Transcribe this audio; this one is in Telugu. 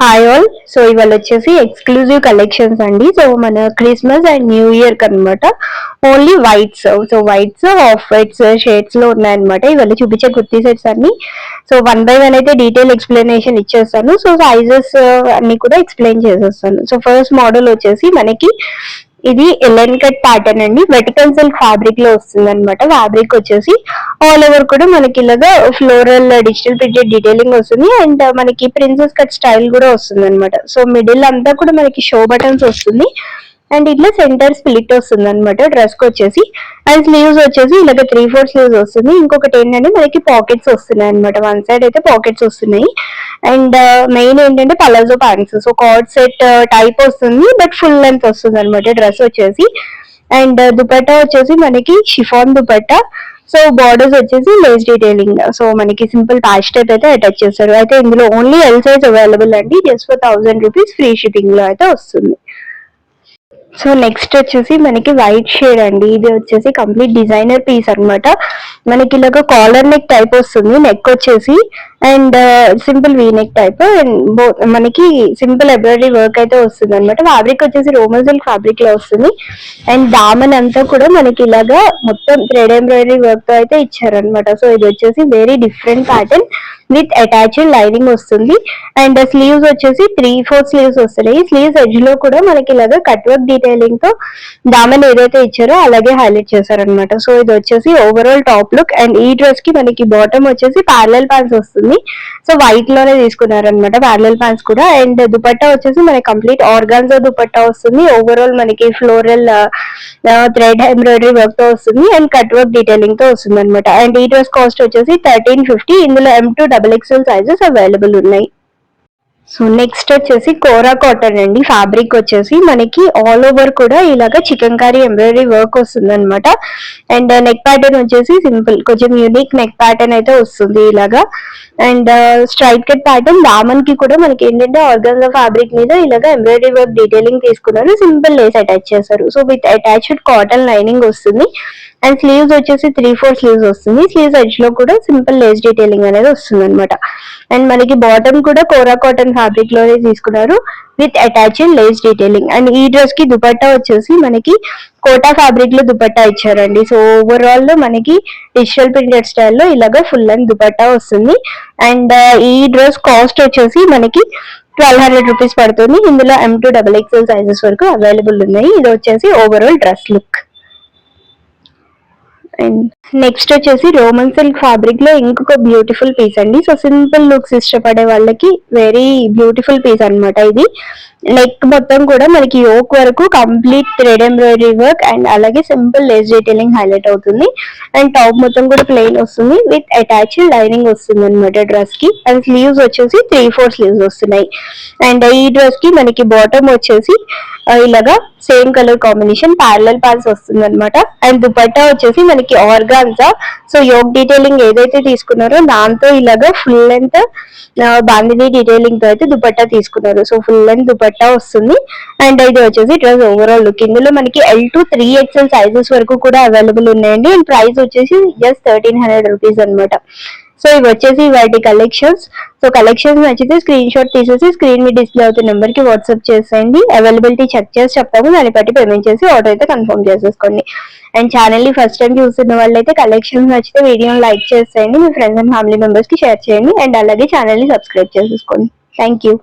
Hi all. సో ఇవాళ వచ్చేసి ఎక్స్క్లూజివ్ కలెక్షన్స్ అండి. సో మన క్రిస్మస్ అండ్ న్యూ ఇయర్ కి అనమాట only whites, so whites of whites shades లో ఉన్నాయన్నమాట. ఇవాళ చూపించే కుర్తీ సెట్స్ అన్ని. సో 1 by 1 అయితే డీటెయిల్ ఎక్స్ప్లెనేషన్ ఇచ్చేస్తాను. సో సైజెస్ అన్ని కూడా ఎక్స్ప్లెయిన్ చేసేస్తాను. సో ఫస్ట్ మోడల్ వచ్చేసి మనకి ఇది ఎలెన్ కట్ ప్యాటర్న్ అండి. వెటికల్ సిల్క్ ఫ్యాబ్రిక్ లో వస్తుంది అనమాట. ఫ్యాబ్రిక్ వచ్చేసి ఆల్ ఓవర్ కూడా మనకి ఇలాగా ఫ్లోరల్ డిజిటల్ ప్రింటెడ్ డీటెయిలింగ్ వస్తుంది అండ్ మనకి ప్రిన్సెస్ కట్ స్టైల్ కూడా వస్తుంది అనమాట. సో మిడిల్ అంతా కూడా మనకి షో బటన్స్ వస్తుంది అండ్ ఇట్లా సెంటర్ స్ప్లిట్ వస్తుంది అనమాట డ్రెస్ కి వచ్చేసి. అండ్ స్లీవ్స్ వచ్చేసి ఇలాగ 3/4 స్లీవ్స్ వస్తుంది. ఇంకొకటి ఏంటంటే మనకి పాకెట్స్ వస్తున్నాయి అనమాట. వన్ సైడ్ అయితే పాకెట్స్ వస్తున్నాయి అండ్ మెయిన్ ఏంటంటే palazzo pants. So card set type వస్తుంది బట్ ఫుల్ లెంత్ వస్తుంది అనమాట డ్రెస్ వచ్చేసి. అండ్ దుపట్టా వచ్చేసి మనకి షిఫాన్ దుపట్టా. సో బార్డర్స్ వచ్చేసి లేస్ డీటెయిలింగ్. సో మనకి సింపుల్ ప్యాచ్ టైప్ అయితే అటాచ్ చేస్తారు. అయితే ఇందులో ఓన్లీ ఎల్ సైజ్ అవైలబుల్ అండి. Just for 1000 rupees free shipping లో అయితే వస్తుంది. సో నెక్స్ట్ వచ్చేసి మనకి వైట్ షేడ్ అండి. ఇది వచ్చేసి కంప్లీట్ డిజైనర్ పీస్ అనమాట. మనకి ఇలాగ కాలర్ నెక్ టైప్ వస్తుంది. నెక్ వచ్చేసి and simple V neck type and మనకి సింపుల్ ఎంబ్రాయిడరీ వర్క్ అయితే వస్తుంది అనమాట. ఫ్యాబ్రిక్ వచ్చేసి రోమన్ సిల్క్ ఫ్యాబ్రిక్ లో వస్తుంది అండ్ దామన్ అంతా కూడా మనకి ఇలాగా మొత్తం థ్రెడ్ ఎంబ్రాయిడరీ వర్క్ తో అయితే ఇచ్చారనమాట. సో ఇది వచ్చేసి very different pattern with attached lining వస్తుంది అండ్ స్లీవ్స్ వచ్చేసి 3/4 స్లీవ్స్ వస్తున్నాయి. స్లీవ్స్ ఎడ్జ్ లో కూడా మనకి ఇలాగా కట్ వర్క్ డీటెయిలింగ్ తో దామన్ ఏదైతే ఇచ్చారో అలాగే హైలైట్ చేశారనమాట. సో ఇది వచ్చేసి ఓవరాల్ టాప్ లుక్ అండ్ ఈ డ్రెస్ కి మనకి బాటమ్ వచ్చేసి ప్యారలల్ ప్యాంట్స్ వస్తుంది. సో వైట్ లోనే తీసుకున్నారనమాట ప్యారలల్ ప్యాంట్స్ కూడా. అండ్ దుపట్టా వచ్చేసి మనకి కంప్లీట్ ఆర్గాన్జా దుపట్టా వస్తుంది. ఓవరాల్ మనకి ఫ్లోరల్ థ్రెడ్ ఎంబ్రాయిడరీ వర్క్ తో వస్తుంది అండ్ కట్ వర్క్ డీటెయిలింగ్ తో వస్తుంది అనమాట. అండ్ ఈ డ్రెస్ కాస్ట్ వచ్చేసి 1350. ఇందులో M2XXL సైజెస్ అవైలబుల్ ఉన్నాయి. సో నెక్స్ట్ వచ్చేసి కోరా కాటన్ అండి. ఫ్యాబ్రిక్ వచ్చేసి మనకి ఆల్ ఓవర్ కూడా ఇలాగా చికెన్ కర్రీ ఎంబ్రాయిడరీ వర్క్ వస్తుంది అనమాట. అండ్ నెక్ ప్యాటర్న్ వచ్చేసి సింపుల్ కొంచెం యూనిక్ నెక్ ప్యాటర్న్ అయితే వస్తుంది ఇలాగా. And straight cut pattern Daman కి కూడా మనకి ఏంటంటే ఆర్గాన్జా ఫ్యాబ్రిక్ మీద ఇలాగా ఎంబ్రాయిడరీ వర్క్ డీటెయిలింగ్ తీసుకున్నారు. సింపుల్ లేస్ అటాచ్ చేశారు. So with attached cotton lining వస్తుంది అండ్ స్లీవ్స్ వచ్చేసి 3/4 స్లీవ్స్ వస్తుంది. స్లీవ్స్ ఎడ్జ్ లో కూడా సింపుల్ లేస్ డీటెయిలింగ్ అనేది వస్తుంది అనమాట. అండ్ మనకి బాటమ్ కూడా కోరా కాటన్ ఫ్యాబ్రిక్ లోనే తీసుకున్నారు with attached Lay's detailing. And ఈ డ్రెస్ కి దుపట్టా వచ్చేసి మనకి కోటా ఫ్యాబ్రిక్ లో దుపట్టా ఇచ్చారండి. సో ఓవరాల్ లో మనకి డిజిటల్ ప్రింటెడ్ స్టైల్లో ఇలాగా ఫుల్ లెంత్ దుపట్టా వస్తుంది. అండ్ ఈ డ్రెస్ కాస్ట్ వచ్చేసి మనకి 1200 రూపీస్ పడుతుంది. ఇందులో M2XXL సైజెస్ వరకు అవైలబుల్ ఉన్నాయి. ఇది వచ్చేసి overall dress look. And next వచ్చేసి రోమన్ సిల్క్ ఫ్యాబ్రిక్ లో ఇంకొక బ్యూటిఫుల్ పీస్ అండి. సో సింపుల్ లుక్స్ ఇష్టపడే వాళ్ళకి వెరీ బ్యూటిఫుల్ పీస్ అనమాట ఇది. నెక్ మొత్తం కూడా మనకి యోక్ వరకు complete thread embroidery work and అలాగే సింపుల్ లేస్ డీటెయిలింగ్ హైలైట్ అవుతుంది. అండ్ టాప్ మొత్తం కూడా ప్లెయిన్ వస్తుంది విత్ అటాచ్డ్ లైనింగ్ వస్తుంది అనమాట డ్రెస్ కి. అండ్ స్లీవ్స్ వచ్చేసి 3/4 స్లీవ్స్ వస్తున్నాయి. అండ్ ఈ డ్రెస్ కి మనకి బాటమ్ వచ్చేసి ఇలాగా same colour combination parallel pants వస్తుంది అనమాట. అండ్ దుపట్టా వచ్చేసి మనకి ఆర్గాన్జా. సో యోక్ డీటెయిలింగ్ ఏదైతే తీసుకున్నారో దాంతో ఇలాగా ఫుల్ లెంత్ బాందిని డీటెయిలింగ్ తో అయితే దుపట్టా తీసుకున్నారు. సో ఫుల్ లెంత్ దుపట్టా వస్తుంది. అండ్ ఇది వచ్చేసి డ్రెస్ ఓవరాల్ లుక్. ఇందులో మనకి L2-3XL సైజెస్ వరకు కూడా అవైలబుల్ ఉన్నాయండి. అండ్ ప్రైస్ వచ్చేసి జస్ట్ 1300 రూపీస్ అనమాట. సో ఇవి వచ్చేసి వాటి కలెక్షన్స్. సో కలెక్షన్స్ నచ్చితే స్క్రీన్ షాట్ తీసేసి స్క్రీన్ మీద డిస్ప్లే అవుతున్న నెంబర్ కి వాట్సాప్ చేసేయండి. అవైలబిలిటీ చెక్ చేసి చెప్తాము. దాన్ని బట్టి పేమెంట్ చేసి ఆర్డర్ అయితే కన్ఫర్మ్ చేసేసుకోండి. అండ్ ఛానల్ ని ఫస్ట్ టైం చూస్తున్న వాళ్ళైతే కలెక్షన్స్ నచ్చితే వీడియోని లైక్ చేసేయండి. మీ ఫ్రెండ్స్ అండ్ ఫ్యామిలీ మెంబర్స్ కి షేర్ చేయండి. అండ్ అలాగే ఛానల్ ని సబ్స్క్రైబ్ చేసేసుకోండి. Thank you.